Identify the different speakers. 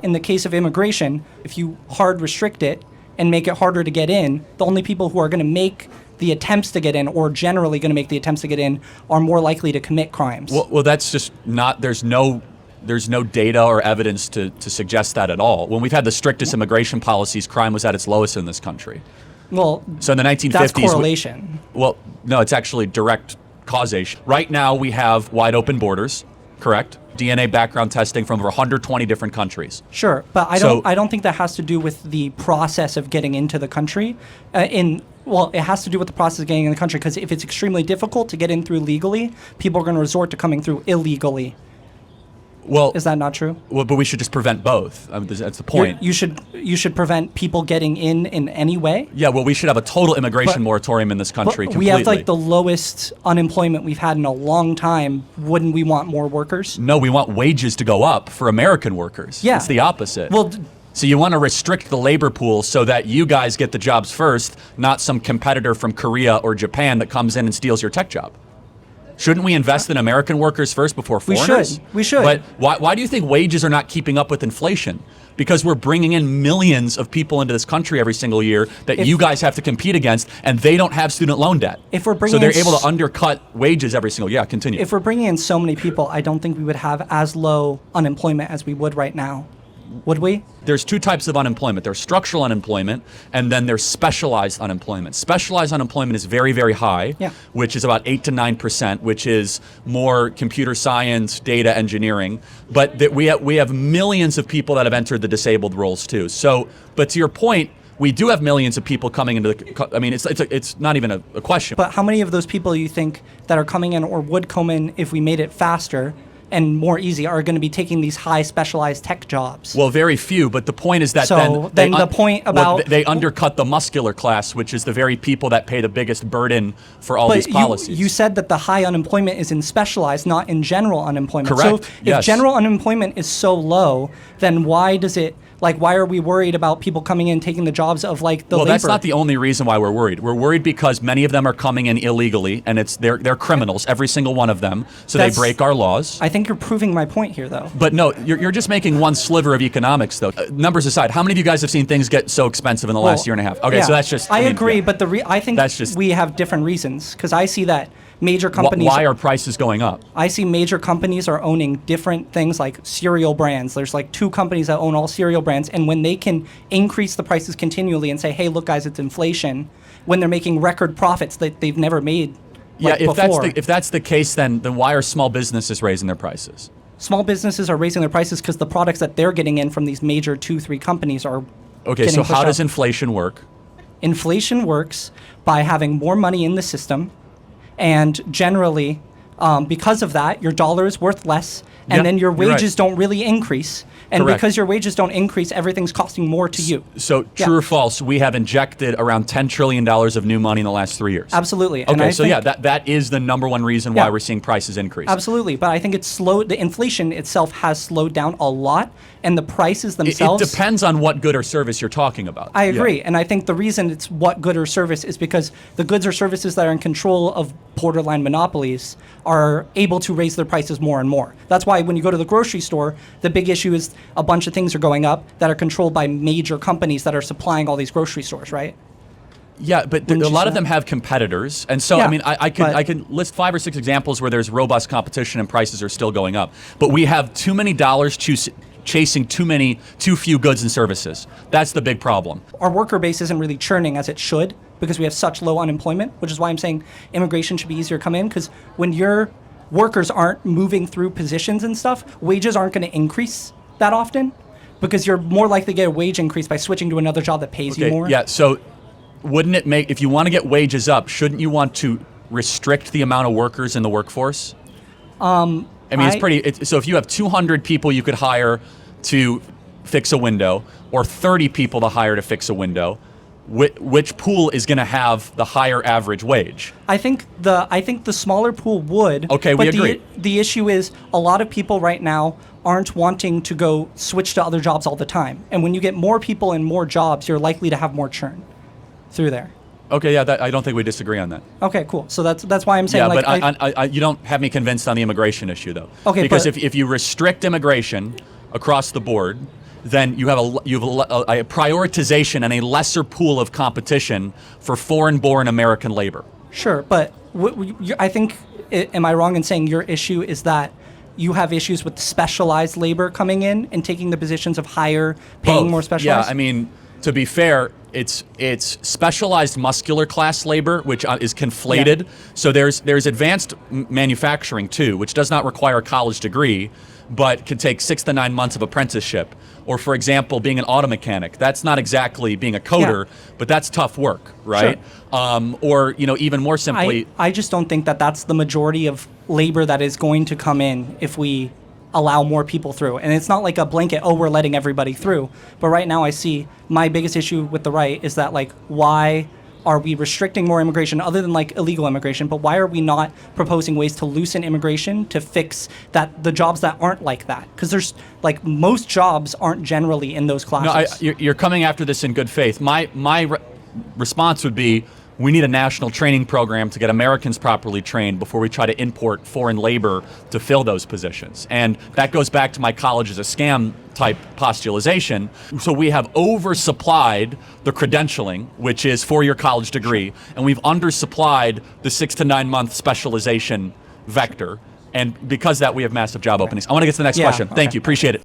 Speaker 1: In the case of immigration, if you hard restrict it and make it harder to get in, the only people who are going to make the attempts to get in, or generally going to make the attempts to get in, are more likely to commit crimes.
Speaker 2: Well, that's just not, there's no data or evidence to suggest that at all. When we've had the strictest immigration policies, crime was at its lowest in this country.
Speaker 1: Well,
Speaker 2: so in the 1950s,
Speaker 1: that's correlation.
Speaker 2: Well, no, it's actually direct causation. Right now we have wide open borders, correct? DNA background testing from over 120 different countries.
Speaker 1: Sure, but I don't think that has to do with the process of getting into the country. Well, it has to do with the process of getting in the country, because if it's extremely difficult to get in through legally, people are going to resort to coming through illegally.
Speaker 2: Well,
Speaker 1: is that not true?
Speaker 2: Well, but we should just prevent both. I mean, that's the point.
Speaker 1: You should prevent people getting in any way.
Speaker 2: Yeah, well, we should have a total immigration moratorium in this country.
Speaker 1: But
Speaker 2: completely.
Speaker 1: We have like the lowest unemployment we've had in a long time. Wouldn't we want more workers?
Speaker 2: No, we want wages to go up for American workers.
Speaker 1: Yeah,
Speaker 2: it's the opposite.
Speaker 1: Well.
Speaker 2: So you want to restrict the labor pool so that you guys get the jobs first, not some competitor from Korea or Japan that comes in and steals your tech job. Shouldn't we invest in American workers first before foreigners?
Speaker 1: We should.
Speaker 2: But why do you think wages are not keeping up with inflation? Because we're bringing in millions of people into this country every single year that you guys have to compete against, and they don't have student loan debt. So they're able to undercut wages every single year. Yeah, continue.
Speaker 1: If we're bringing in so many people, I don't think we would have as low unemployment as we would right now. Would we?
Speaker 2: There's two types of unemployment. There's structural unemployment, and then there's specialized unemployment. Specialized unemployment is very, very high, which is about 8 to 9%, which is more computer science, data engineering. But we have millions of people that have entered the disabled roles too. So, but to your point, we do have millions of people coming into the, I mean, it's not even a question.
Speaker 1: But how many of those people you think that are coming in or would come in if we made it faster and more easy are going to be taking these high specialized tech jobs?
Speaker 2: Well, very few, but the point is that they undercut the muscular class, which is the very people that pay the biggest burden for all these policies.
Speaker 1: You said that the high unemployment is in specialized, not in general unemployment.
Speaker 2: Correct.
Speaker 1: So if general unemployment is so low, then why are we worried about people coming in taking the jobs of like the labor?
Speaker 2: Well, that's not the only reason why we're worried. We're worried because many of them are coming in illegally, and they're criminals, every single one of them. So they break our laws.
Speaker 1: I think you're proving my point here, though.
Speaker 2: But no, you're just making one sliver of economics, though. Numbers aside, how many of you guys have seen things get so expensive in the last year and a half? Okay, so that's just.
Speaker 1: I agree, but I think we have different reasons, because I see that major companies.
Speaker 2: Why are prices going up?
Speaker 1: I see major companies are owning different things like cereal brands. There's like 2 companies that own all cereal brands, and when they can increase the prices continually and say, hey, look, guys, it's inflation, when they're making record profits that they've never made before.
Speaker 2: If that's the case, then why are small businesses raising their prices?
Speaker 1: Small businesses are raising their prices because the products that they're getting in from these major 2-3 companies are
Speaker 2: Okay, so how does inflation work?
Speaker 1: Inflation works by having more money in the system, and generally, because of that, your dollar is worth less, and then your wages don't really increase. And because your wages don't increase, everything's costing more to you.
Speaker 2: So true or false, we have injected around $10 trillion of new money in the last 3 years.
Speaker 1: Absolutely.
Speaker 2: Okay, so that is the number one reason why we're seeing prices increase.
Speaker 1: Absolutely, but I think it's slowed. The inflation itself has slowed down a lot, and the prices themselves.
Speaker 2: It depends on what good or service you're talking about.
Speaker 1: I agree, and I think the reason it's what good or service is because the goods or services that are in control of borderline monopolies are able to raise their prices more and more. That's why when you go to the grocery store, the big issue is a bunch of things are going up that are controlled by major companies that are supplying all these grocery stores, right?
Speaker 2: Yeah, but a lot of them have competitors, and so I mean, I can list 5 or 6 examples where there's robust competition and prices are still going up. But we have too many dollars chasing too few goods and services. That's the big problem.
Speaker 1: Our worker base isn't really churning as it should because we have such low unemployment, which is why I'm saying immigration should be easier to come in, because when your workers aren't moving through positions and stuff, wages aren't going to increase that often because you're more likely to get a wage increase by switching to another job that pays you more.
Speaker 2: Yeah, so wouldn't it make, if you want to get wages up, shouldn't you want to restrict the amount of workers in the workforce? I mean, so if you have 200 people you could hire to fix a window, or 30 people to hire to fix a window, which pool is going to have the higher average wage?
Speaker 1: I think the smaller pool would.
Speaker 2: Okay, we agree.
Speaker 1: The issue is a lot of people right now aren't wanting to go switch to other jobs all the time. And when you get more people in more jobs, you're likely to have more churn through there.
Speaker 2: Okay, yeah, I don't think we disagree on that.
Speaker 1: Okay, cool. So that's why I'm saying.
Speaker 2: Yeah, but you don't have me convinced on the immigration issue, though.
Speaker 1: Okay,
Speaker 2: because if you restrict immigration across the board, then you have a prioritization and a lesser pool of competition for foreign-born American labor.
Speaker 1: Sure, but I think, am I wrong in saying your issue is that you have issues with specialized labor coming in and taking the positions of higher, paying
Speaker 2: Both.
Speaker 1: more specialized?
Speaker 2: Yeah, I mean, to be fair, it's specialized muscular class labor, which is conflated.
Speaker 1: Yeah.
Speaker 2: So there's advanced manufacturing too, which does not require a college degree, but can take 6 to 9 months of apprenticeship. Or for example, being an auto mechanic. That's not exactly being a coder, but that's tough work, right? Sure. Or even more simply,
Speaker 1: I just don't think that that's the majority of labor that is going to come in if we allow more people through. And it's not like a blanket, oh, we're letting everybody through. But right now I see my biggest issue with the right is that, like, why are we restricting more immigration other than like illegal immigration? But why are we not proposing ways to loosen immigration to fix that the jobs that aren't like that? Because there's like most jobs aren't generally in those classes.
Speaker 2: No, you're coming after this in good faith. My response would be, we need a national training program to get Americans properly trained before we try to import foreign labor to fill those positions. And that goes back to my college is a scam type postulation. So we have oversupplied the credentialing, which is 4-year college degree, and we've undersupplied the 6 to 9 month specialization vector. And because of that, we have massive job openings. I want to get to the next question. Thank you. Appreciate it.